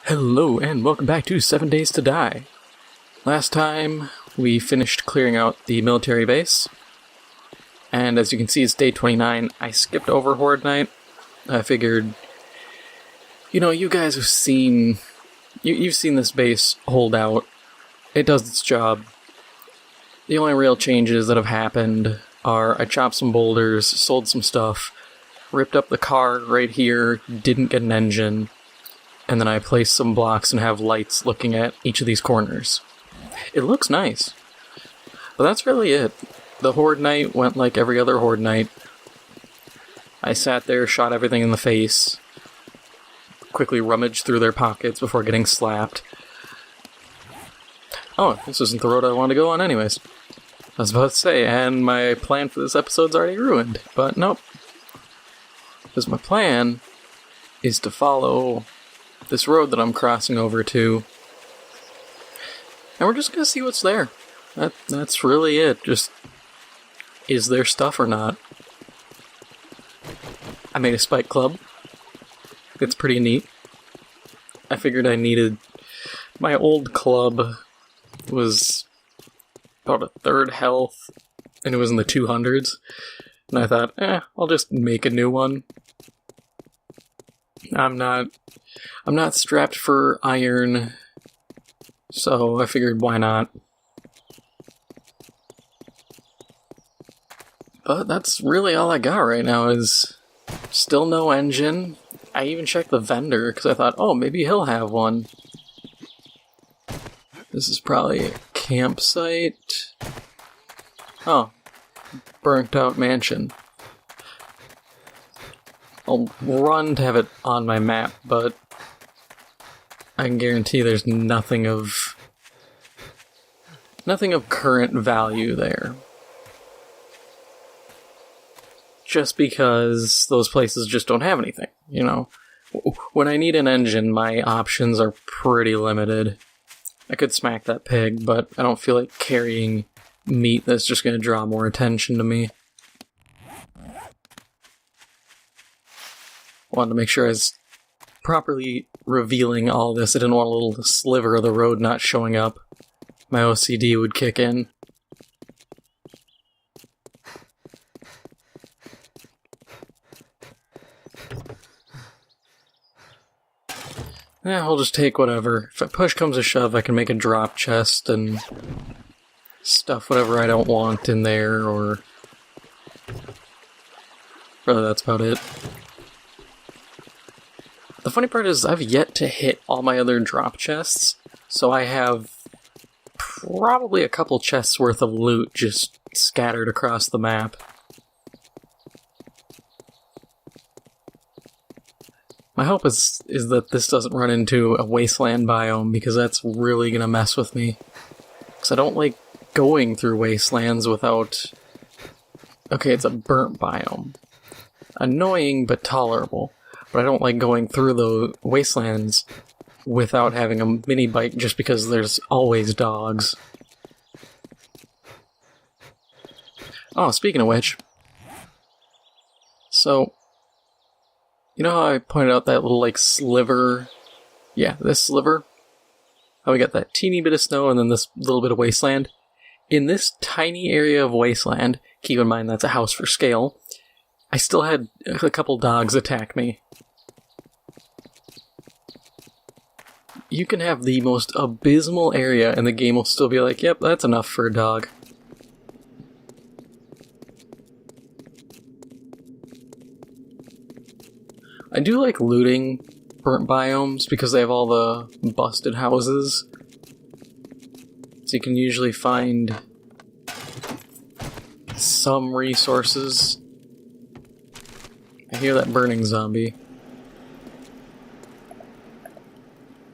Hello and welcome back to 7 Days to Die. Last time we finished clearing out the military base, and as you can see it's day 29. I skipped over Horde Night. I figured, you guys have seen, you've seen this base hold out. It does its job. The only real changes that have happened are I chopped some boulders, sold some stuff, ripped up the car right here, didn't get an engine, and then I place some blocks and have lights looking at each of these corners. It looks nice. But that's really it. The Horde Night went like every other Horde Night. I sat there, shot everything in the face, quickly rummaged through their pockets before getting slapped. Oh, this isn't the road I wanted to go on anyways. I was about to say, and my plan for this episode's already ruined. But nope. Because my plan is to follow this road that I'm crossing over to, and we're just gonna see what's there. That's really it. Just, is there stuff or not? I made a spike club. It's pretty neat. I figured I needed... My old club was about a third health, and it was in the 200s, and I thought, I'll just make a new one. I'm not strapped for iron, so I figured why not. But that's really all I got right now is still no engine. I even checked the vendor because I thought, oh, maybe he'll have one. This is probably a campsite. Oh, burnt out mansion. I'll run to have it on my map, but I can guarantee there's nothing of current value there. Just because those places just don't have anything, When I need an engine, my options are pretty limited. I could smack that pig, but I don't feel like carrying meat that's just going to draw more attention to me. Wanted to make sure I was properly revealing all this. I didn't want a little sliver of the road not showing up. My OCD would kick in. I'll just take whatever. If push comes to shove, I can make a drop chest and stuff whatever I don't want in there, or... really, that's about it. The funny part is I've yet to hit all my other drop chests, so I have probably a couple chests worth of loot just scattered across the map. My hope is that this doesn't run into a wasteland biome, because that's really gonna mess with me. Because I don't like going through wastelands without... Okay, it's a burnt biome. Annoying, but tolerable. But I don't like going through the wastelands without having a mini bike just because there's always dogs. Oh, speaking of which. So, you know how I pointed out that little, sliver? Yeah, this sliver. How we got that teeny bit of snow and then this little bit of wasteland. In this tiny area of wasteland, keep in mind that's a house for scale, I still had a couple dogs attack me. You can have the most abysmal area and the game will still be like, yep, that's enough for a dog. I do like looting burnt biomes because they have all the busted houses. So you can usually find some resources. I hear that burning zombie.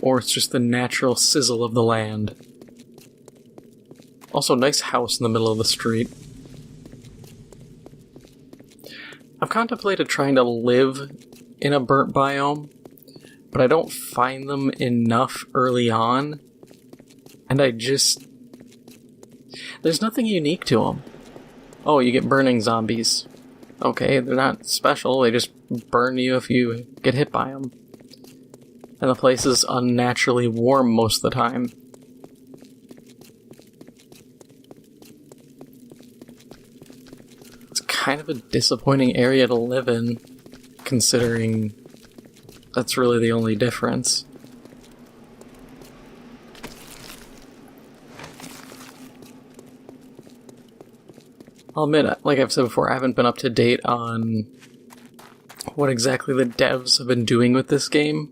Or it's just the natural sizzle of the land. Also, nice house in the middle of the street. I've contemplated trying to live in a burnt biome, but I don't find them enough early on, and there's nothing unique to them. Oh, you get burning zombies. Okay, they're not special, they just burn you if you get hit by them. and the place is unnaturally warm most of the time. It's kind of a disappointing area to live in, considering that's really the only difference. I'll admit, like I've said before, I haven't been up to date on what exactly the devs have been doing with this game,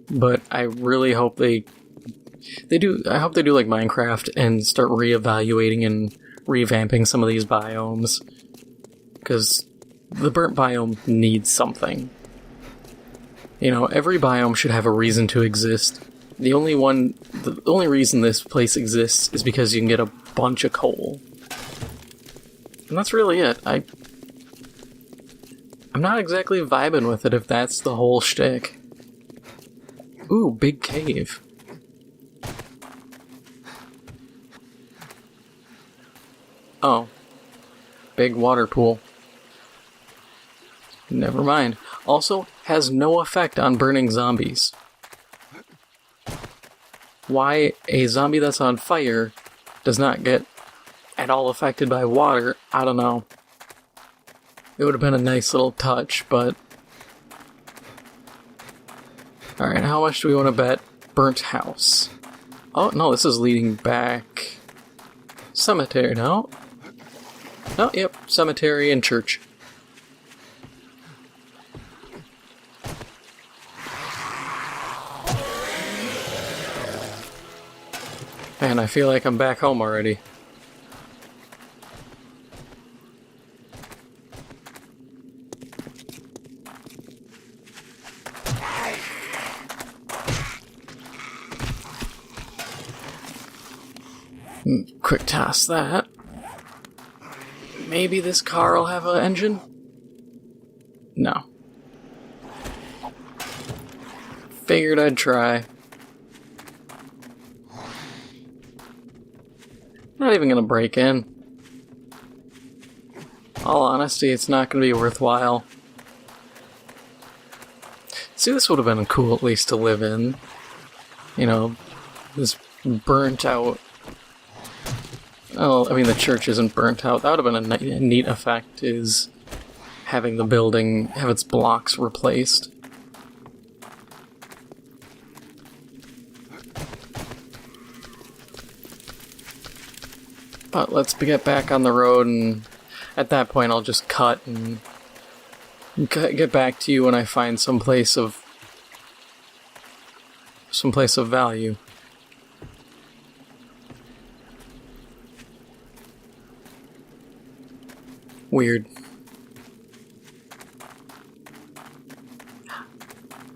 but I really hope they do. I hope they do like Minecraft and start reevaluating and revamping some of these biomes, because the burnt biome needs something. You know, every biome should have a reason to exist. The only reason this place exists is because you can get a bunch of coal. And that's really it. I'm not exactly vibing with it if that's the whole shtick. Ooh, big cave. Oh. Big water pool. Never mind. Also, has no effect on burning zombies. Why a zombie that's on fire does not get at all affected by water, I don't know. It would have been a nice little touch, but... Alright, how much do we want to bet? Burnt house. Oh, no, this is leading back... Cemetery, no? Oh, yep, cemetery and church. Man, I feel like I'm back home already. Quick toss that. Maybe this car will have an engine? No. Figured I'd try. Not even gonna break in. All honesty, it's not gonna be worthwhile. See, this would have been cool at least to live in. You know, this burnt out... Oh, I mean, the church isn't burnt out. That would have been a neat effect, is having the building have its blocks replaced. But let's get back on the road, and at that point I'll just cut and get back to you when I find some place of value. Weird.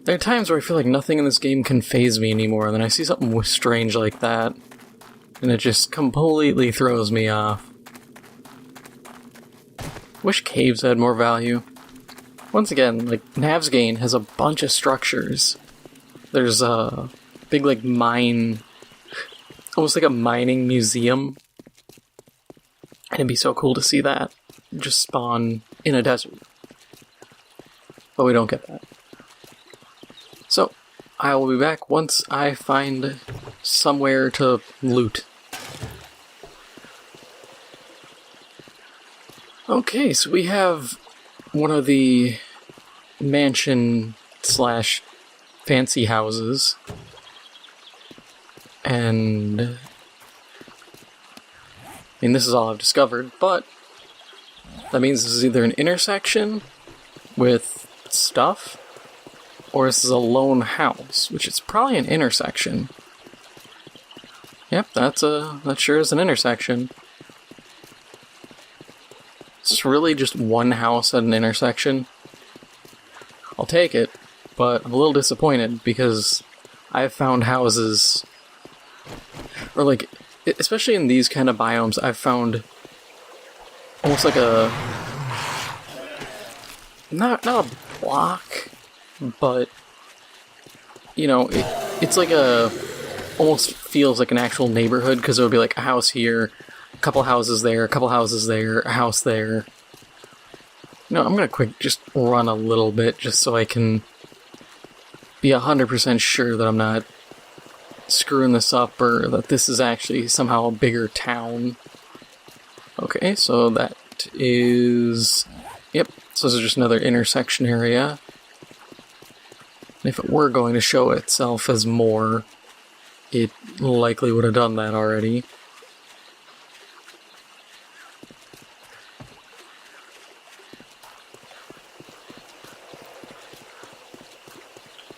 There are times where I feel like nothing in this game can faze me anymore, and then I see something strange like that, and it just completely throws me off. Wish caves had more value. Once again, like, Navsgain has a bunch of structures. There's a big, like, mine, almost like a mining museum. And it'd be so cool to see that just spawn in a desert. But we don't get that. So, I will be back once I find somewhere to loot. Okay, so we have one of the mansion slash fancy houses. And I mean, this is all I've discovered, but that means this is either an intersection with stuff, or this is a lone house, which is probably an intersection. Yep, that sure is an intersection. It's really just one house at an intersection. I'll take it, but I'm a little disappointed because I've found houses, or like, especially in these kind of biomes, I've found almost like a, not a block, but, you know, it's like almost feels like an actual neighborhood, because it would be like a house here, a couple houses there, a couple houses there, a house there. You know, I'm gonna just run a little bit, just so I can be 100% sure that I'm not screwing this up or that this is actually somehow a bigger town. Okay, so that is... Yep, so this is just another intersection area. And if it were going to show itself as more, it likely would have done that already.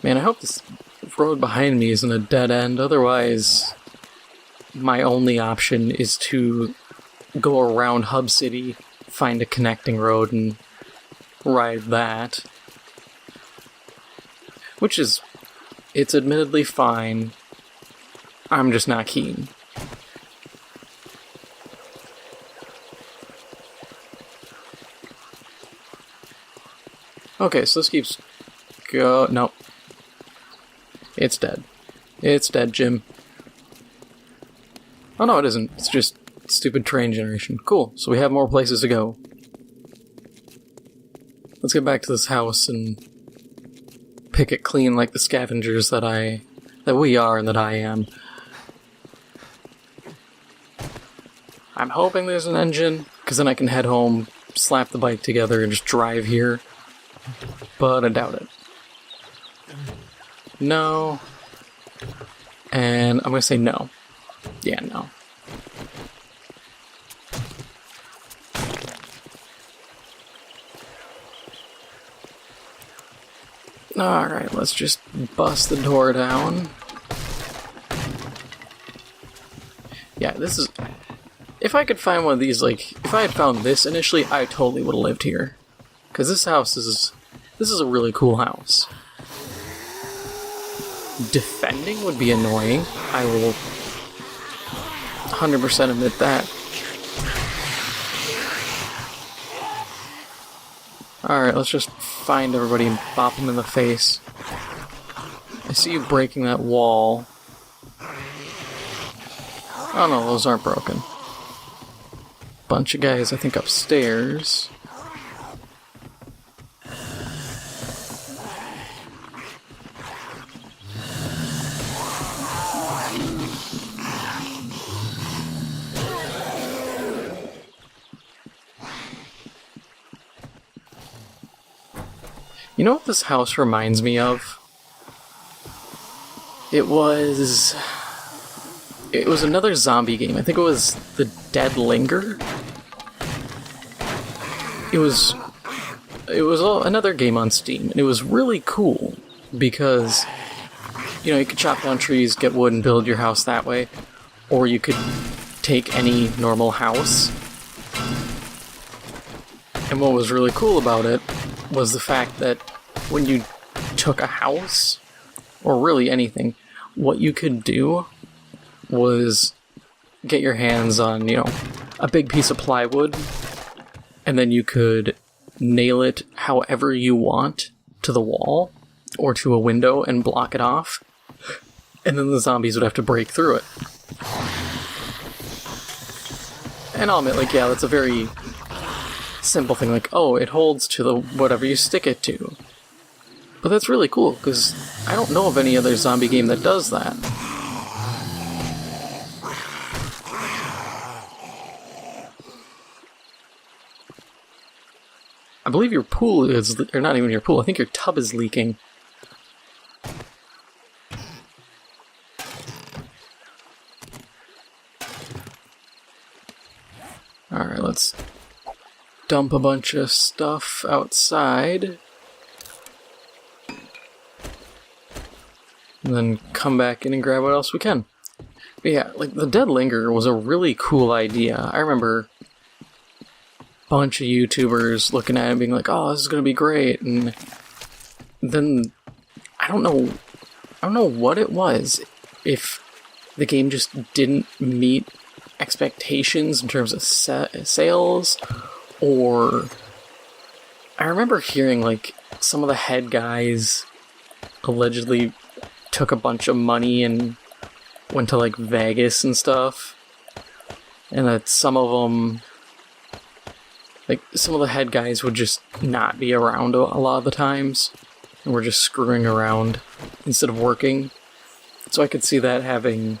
Man, I hope this road behind me isn't a dead end, otherwise my only option is to go around Hub City, find a connecting road, and ride that. Which is... it's admittedly fine. I'm just not keen. Okay, so this keeps... Nope. It's dead. It's dead, Jim. Oh no, it isn't. It's just stupid train generation. Cool, so we have more places to go. Let's get back to this house and pick it clean like the scavengers that we are and that I am. I'm hoping there's an engine, because then I can head home, slap the bike together, and just drive here. But I doubt it. No. And I'm gonna say no. Yeah, no. Alright, let's just bust the door down. Yeah, this is... if I could find one of these, like, if I had found this initially, I totally would have lived here. Because this house is... this is a really cool house. Defending would be annoying. I will 100% admit that. Alright, let's just find everybody and bop them in the face. I see you breaking that wall. Oh no, those aren't broken. Bunch of guys, I think, upstairs. You know what this house reminds me of? It was another zombie game. I think it was The Dead Linger. It was another game on Steam, and it was really cool because, you know, you could chop down trees, get wood, and build your house that way, or you could take any normal house. And what was really cool about it was the fact that when you took a house, or really anything, what you could do was get your hands on, you know, a big piece of plywood, and then you could nail it however you want to the wall, or to a window, and block it off, and then the zombies would have to break through it. And I'll admit, like, yeah, that's a very simple thing, like, oh, it holds to the whatever you stick it to. But that's really cool, because I don't know of any other zombie game that does that. I believe your pool is, or not even your pool, I think your tub is leaking. Alright, let's dump a bunch of stuff outside. And then come back in and grab what else we can. But yeah, like, the Dead Linger was a really cool idea. I remember a bunch of YouTubers looking at it and being like, oh, this is gonna be great, and then I don't know what it was, if the game just didn't meet expectations in terms of sales, or I remember hearing, like, some of the head guys allegedly took a bunch of money and went to, like, Vegas and stuff, and that some of them, like, some of the head guys would just not be around a lot of the times, and were just screwing around. instead of working. So I could see that having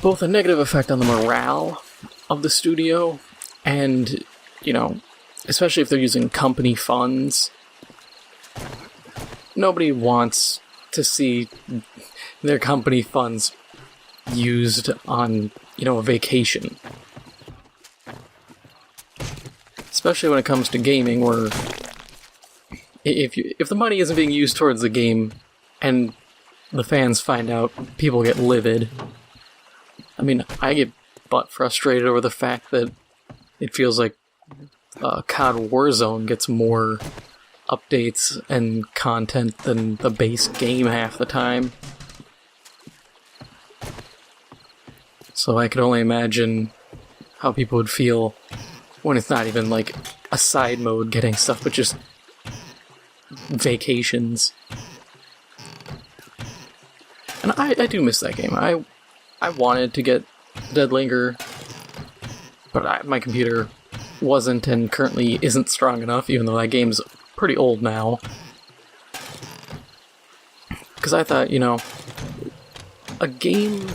both a negative effect on the morale of the studio and, you know, especially if they're using company funds. Nobody wants to see their company funds used on, you know, a vacation. Especially when it comes to gaming, where if the money isn't being used towards the game and the fans find out, people get livid. I mean, I get butt frustrated over the fact that it feels like COD Warzone gets more updates and content than the base game half the time. So I could only imagine how people would feel when it's not even like a side mode getting stuff, but just vacations. And I do miss that game. I wanted to get Deadlinger, but my computer wasn't and currently isn't strong enough, even though that game's pretty old now. Because I thought, you know, a game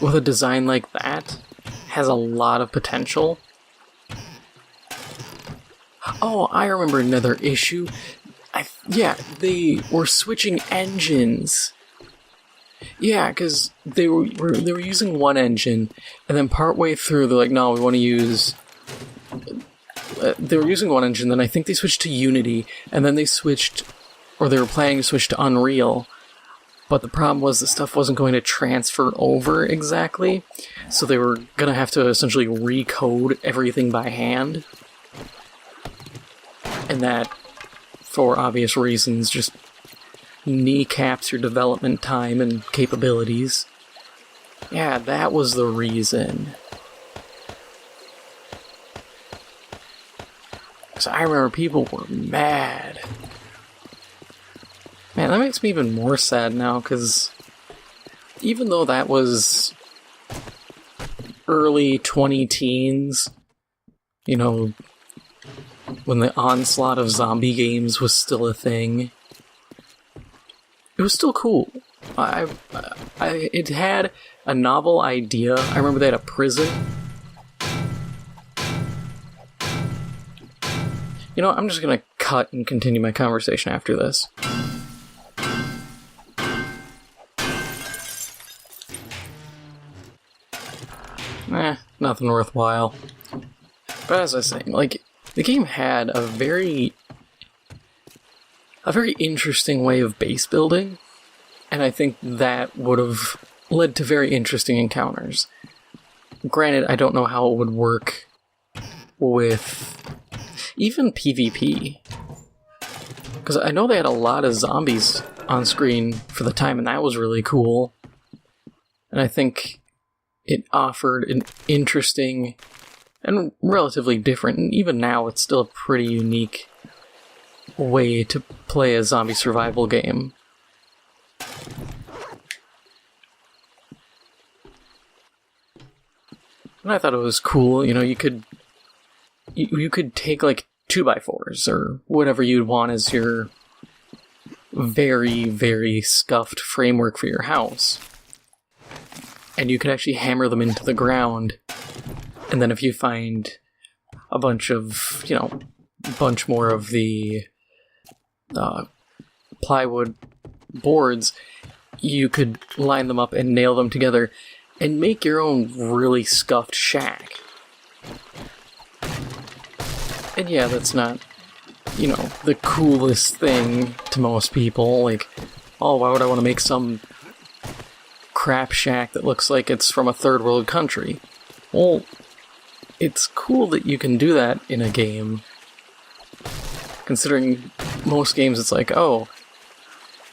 with a design like that has a lot of potential. Oh, I remember another issue. Yeah, they were switching engines. Yeah, because they were using one engine, and then partway through they're like, no, we want to use... they were using one engine, then I think they switched to Unity, and then they switched... or they were planning to switch to Unreal. But the problem was the stuff wasn't going to transfer over exactly, so they were going to have to essentially recode everything by hand. And that, for obvious reasons, just kneecaps your development time and capabilities. Yeah, that was the reason. So I remember people were mad. Man, that makes me even more sad now, because even though that was early 20-teens, you know, when the onslaught of zombie games was still a thing, it was still cool. It had a novel idea. I remember they had a prison. You know, I'm just gonna cut and continue my conversation after this. Nothing worthwhile. But as I was saying, like, the game had a very interesting way of base building, and I think that would have led to very interesting encounters. Granted, I don't know how it would work with even PvP, because I know they had a lot of zombies on screen for the time, and that was really cool. And I think it offered an interesting and relatively different, and even now it's still a pretty unique way to play a zombie survival game. And I thought it was cool, you know, you could take like 2x4s or whatever you'd want as your very, very scuffed framework for your house. And you could actually hammer them into the ground. And then if you find a bunch of, you know, a bunch more of the plywood boards, you could line them up and nail them together and make your own really scuffed shack. And yeah, that's not, you know, the coolest thing to most people. Like, oh, why would I want to make some crap shack that looks like it's from a third world country? Well, it's cool that you can do that in a game, considering most games it's like, oh,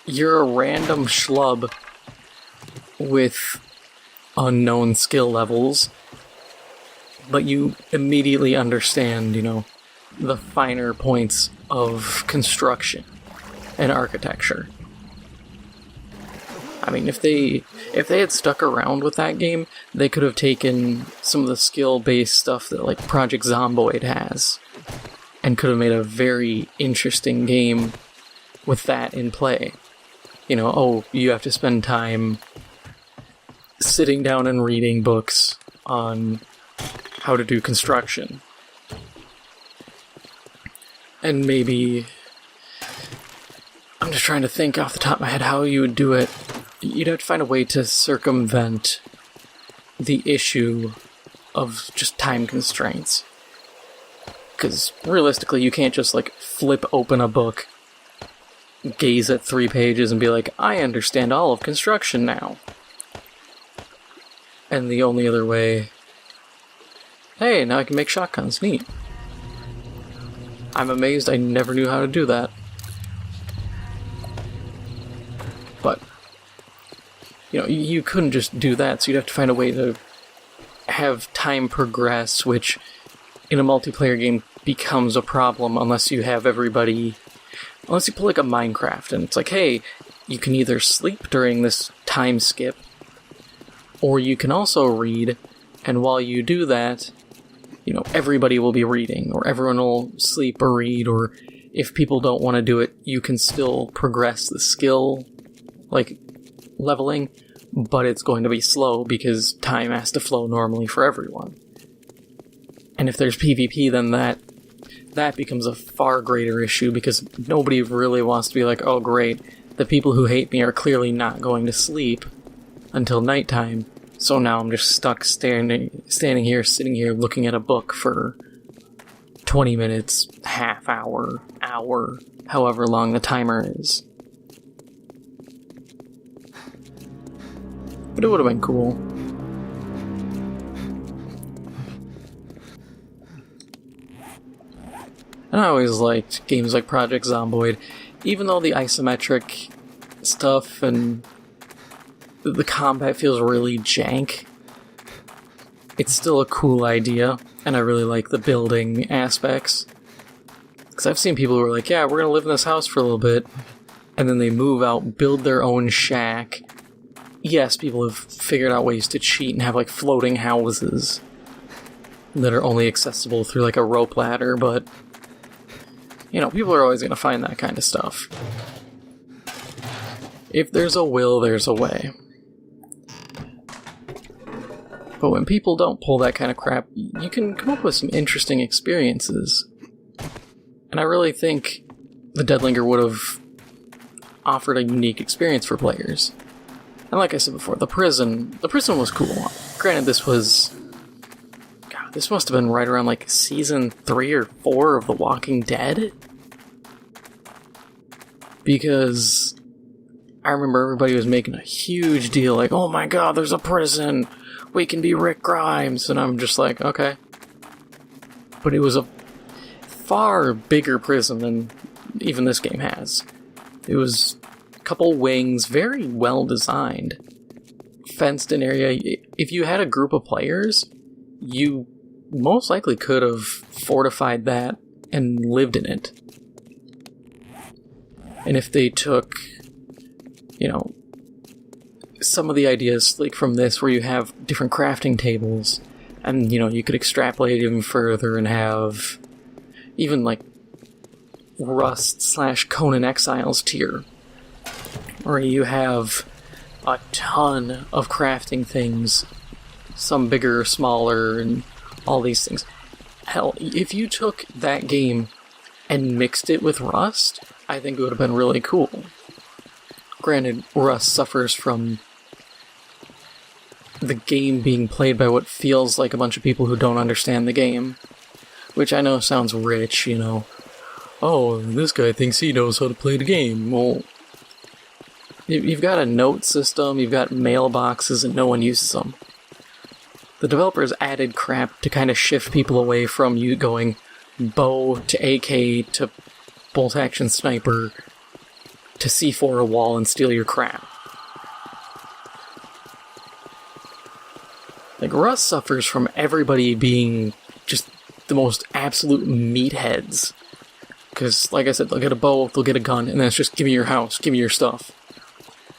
you're a random schlub with unknown skill levels, but you immediately understand, you know, the finer points of construction and architecture. I mean, if they had stuck around with that game, they could have taken some of the skill-based stuff that, like, Project Zomboid has, and could have made a very interesting game with that in play. oh, you have to spend time sitting down and reading books on how to do construction. And maybe, I'm just trying to think off the top of my head how you would do it. You'd have to find a way to circumvent the issue of just time constraints. Because realistically, you can't just flip open a book, gaze at 3 pages, and be like, I understand all of construction now. And the only other way, hey, now I can make shotguns, neat. I'm amazed I never knew how to do that. But, you couldn't just do that, so you'd have to find a way to have time progress, which in a multiplayer game becomes a problem unless you have everybody... Unless you pull a Minecraft, and it's hey, you can either sleep during this time skip, or you can also read, and while you do that, everybody will be reading, or everyone will sleep or read, or if people don't want to do it, you can still progress the skill, leveling, but it's going to be slow because time has to flow normally for everyone. And if there's PvP, then that becomes a far greater issue, because nobody really wants to be oh great, the people who hate me are clearly not going to sleep until nighttime, so now I'm just stuck sitting here, looking at a book for 20 minutes, half hour, however long the timer is. But it would have been cool. And I always liked games like Project Zomboid, even though the isometric stuff and the combat feels really jank. It's still a cool idea, and I really like the building aspects. Because I've seen people who are yeah, we're gonna live in this house for a little bit, and then they move out, build their own shack. Yes, people have figured out ways to cheat and have floating houses that are only accessible through a rope ladder, but people are always gonna find that kind of stuff. If there's a will, there's a way. But when people don't pull that kind of crap, you can come up with some interesting experiences. And I really think the Deadlinger would have offered a unique experience for players. And like I said before, the prison was cool. Granted, this must have been right around season 3 or 4 of The Walking Dead. Because I remember everybody was making a huge deal, oh my god, there's a prison! We can be Rick Grimes! And I'm just okay. But it was a far bigger prison than even this game has. It was a couple wings, very well designed. Fenced in area. If you had a group of players, you most likely could have fortified that and lived in it. And if they took, some of the ideas from this, where you have different crafting tables, and you could extrapolate even further and have even Rust / Conan Exiles tier, where you have a ton of crafting things, some bigger, smaller, and all these things. Hell, if you took that game and mixed it with Rust, I think it would have been really cool. Granted, Rust suffers from the game being played by what feels like a bunch of people who don't understand the game. Which I know sounds rich, Oh, this guy thinks he knows how to play the game. Well, you've got a note system, you've got mailboxes, and no one uses them. The developers added crap to kind of shift people away from you going bow to AK to bolt-action sniper to C4 a wall and steal your crap. Rust suffers from everybody being just the most absolute meatheads. Because, like I said, they'll get a bow, they'll get a gun, and then it's just, give me your house, give me your stuff.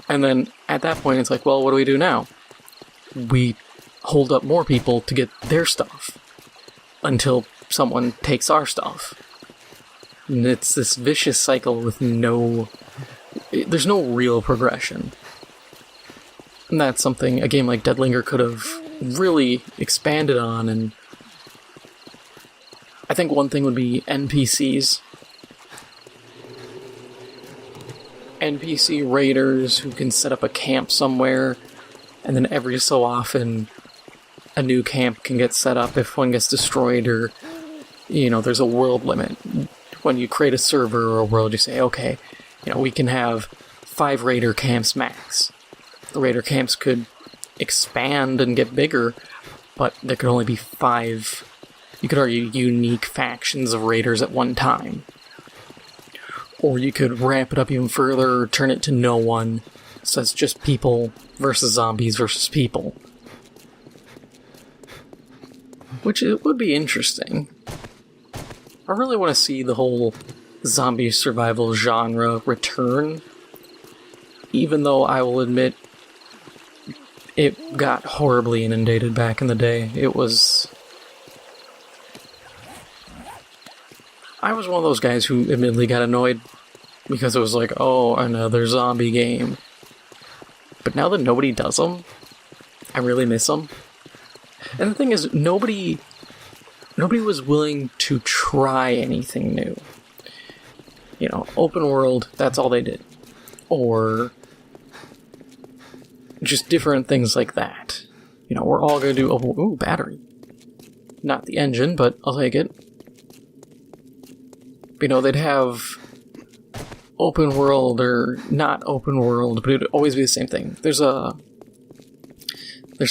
And then, at that point, it's well, what do we do now? We hold up more people to get their stuff. Until someone takes our stuff. And it's this vicious cycle with no there's no real progression. And that's something a game like Deadlinger could have really expanded on, and I think one thing would be NPCs. NPC raiders who can set up a camp somewhere, and then every so often a new camp can get set up if one gets destroyed, or, you know, there's a world limit. When you create a server or a world, you say, okay, you know, we can have 5 raider camps max. The raider camps could expand and get bigger, but there could only be 5, you could argue, unique factions of raiders at one time. Or you could ramp it up even further, or turn it to no one, so it's just people versus zombies versus people. Which it would be interesting. I really want to see the whole zombie survival genre return, even though I will admit it got horribly inundated back in the day. I was one of those guys who admittedly got annoyed because it was like, oh, another zombie game. But now that nobody does them, I really miss them. And the thing is, nobody was willing to try anything new. You know, open world, that's all they did. Or just different things like that. You know, we're all gonna do, ooh, battery. Not the engine, but I'll take it. You know, they'd have open world or not open world, but it would always be the same thing. There's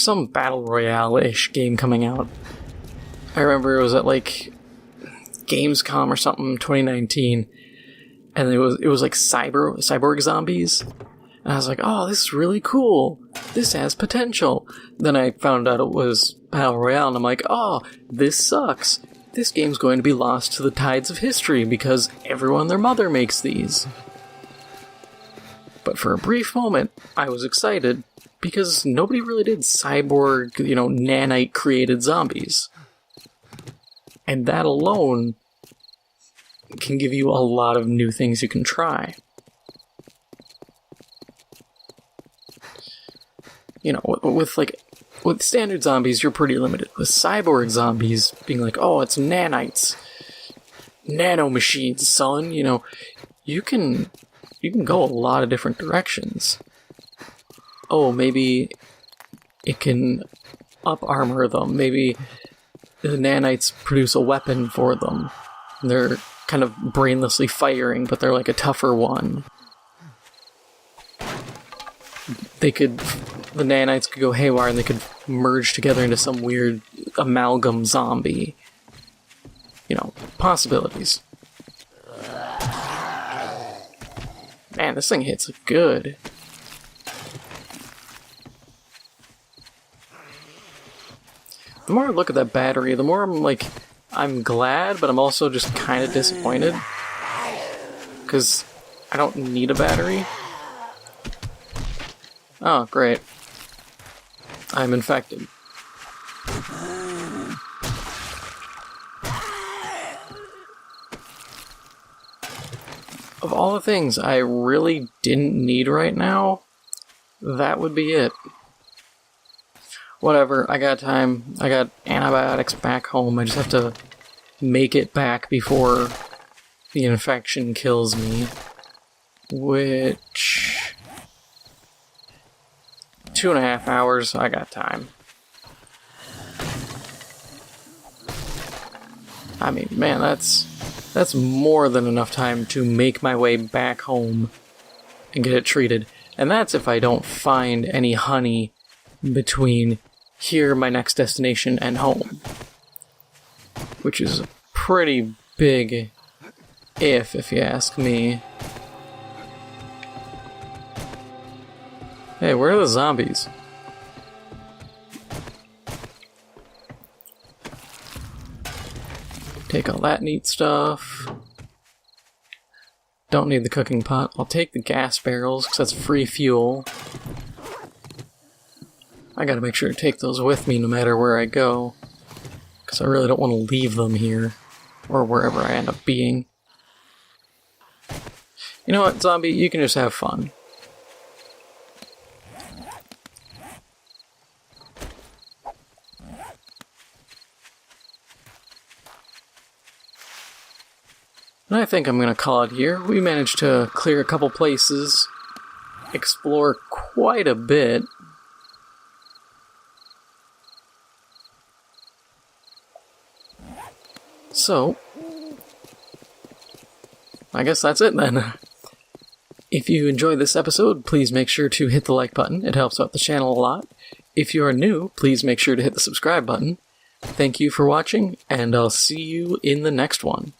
some battle royale-ish game coming out. I remember it was at like Gamescom or something, 2019, and it was like cyborg zombies. And I was like, oh, this is really cool. This has potential. Then I found out it was battle royale, and I'm like, oh, this sucks. This game's going to be lost to the tides of history because everyone and their mother makes these. But for a brief moment, I was excited because nobody really did cyborg, you know, nanite-created zombies. And that alone can give you a lot of new things you can try. You know, with standard zombies, you're pretty limited. With cyborg zombies being like, oh, it's nanites. Nanomachines, son. You know, you can go a lot of different directions. Oh, maybe it can up-armor them. Maybe the nanites produce a weapon for them. They're kind of brainlessly firing, but they're like a tougher one. The nanites could go haywire and they could merge together into some weird amalgam zombie. You know, possibilities. Man, this thing hits good. The more I look at that battery, the more I'm glad, but I'm also just kind of disappointed. Because I don't need a battery. Oh, great. I'm infected. Of all the things I really didn't need right now, that would be it. Whatever, I got time. I got antibiotics back home. I just have to make it back before the infection kills me. Which... 2.5 hours, I got time. I mean, man, that's more than enough time to make my way back home and get it treated. And that's if I don't find any honey between here, my next destination, and home. Which is a pretty big if you ask me. Hey, where are the zombies? Take all that neat stuff. Don't need the cooking pot. I'll take the gas barrels, because that's free fuel. I gotta make sure to take those with me no matter where I go. Because I really don't want to leave them here. Or wherever I end up being. You know what, zombie? You can just have fun. And I think I'm going to call it here. We managed to clear a couple places, explore quite a bit. So, I guess that's it then. If you enjoyed this episode, please make sure to hit the like button. It helps out the channel a lot. If you are new, please make sure to hit the subscribe button. Thank you for watching, and I'll see you in the next one.